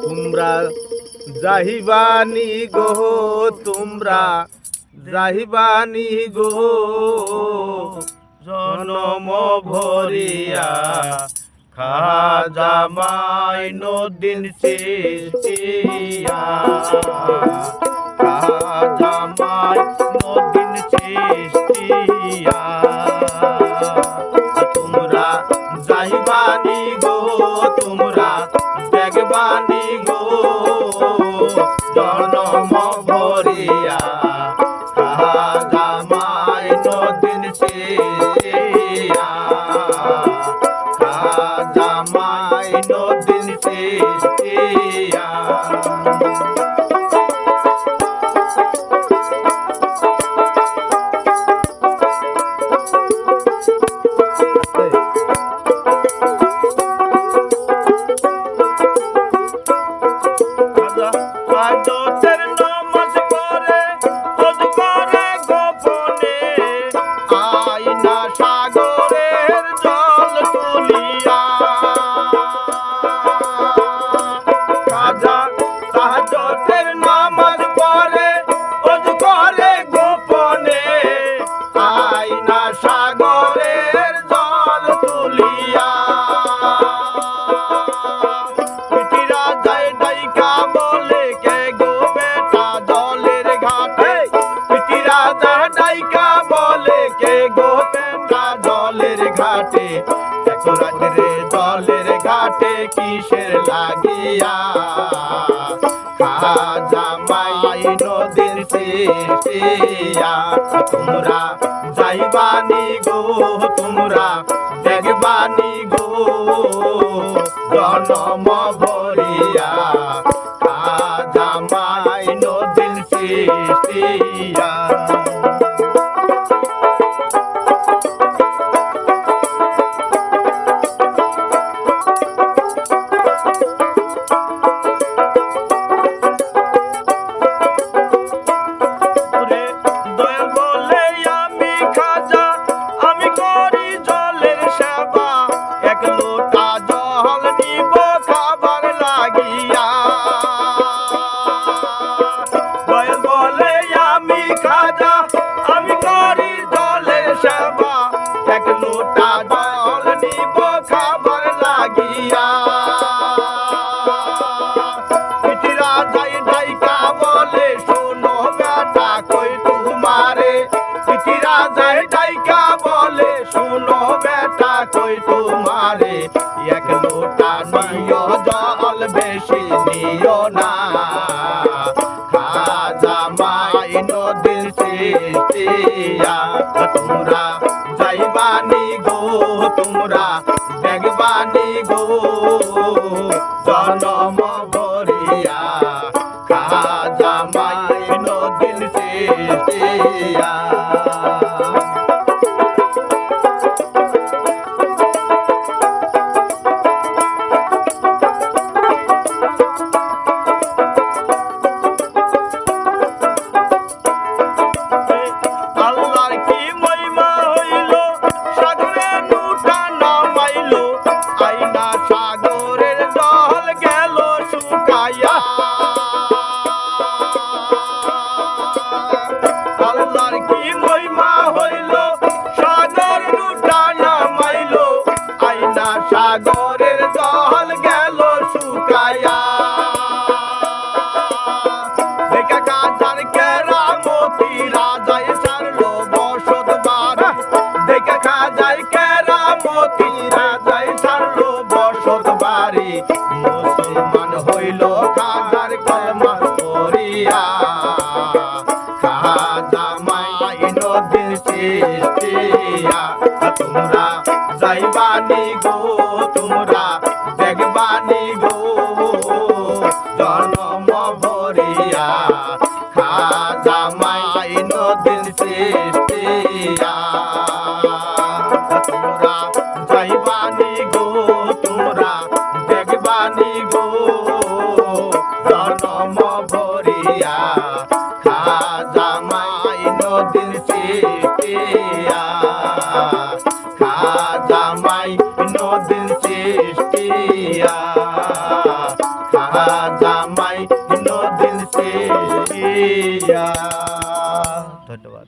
তোমরা যাহিবানি গো, তোমরা যাহিবানি গো, জনম ভরিয়া খাজা মাইনুদ্দিন চিশতিয়া, খাজা মাইনুদ্দিন চিশতিয়া। তোমরা যাহিবানি গো, তোমরা দেখবানি গো, জনম ভরিয়া খাজা মাইনুদ্দিন চিশতিয়া, খাজা মাইনুদ্দিন চিশতিয়া। জলের ঘাটে কিসের লাগিয়া খাজা মাইনুদ্দিন চিশতিয়া। তোমরা যাইবানি গো, তোমরা দেখবানি গো, জনম ভরিয়া খাজা মাইনুদ্দিন চিশতিয়া। তোমারে এক লোটা নিও, জল বেশি নিও না, খাজা মাইনুদ্দিন চিশতিয়া। তোমরা যাইবানি গো, তোমরা দেখবানি গো, জনম ভরিয়া খাজা মাইনুদ্দিন চিশতিয়া। সাগরের জল গেল শুকায়া, দেখা খাজার কেরামতি রাজায় সারলো বসত বাড়ি, দেখা খাজার কেরামতি রাজায় সারলো বসত বাড়ি। মুসলমান হইল খাজার কলমা পড়িয়া, খাজা মাইনুদ্দিন চিশতিয়া। তোমরা যাইবানি গো, তোমরা দেখবানি গো, জনম ভরিয়া খাজা মাইনুদ্দিন চিশতিয়া। তোমরা যাইবানি গো, তোমরা দেখবানি গো, জনম ভরিয়া খাজা মাইনুদ্দিন চিশতিয়া। জামাই নদীন সৃষ্টিয়া জামাই নদীন সৃষ্টিয়া। ধন্যবাদ।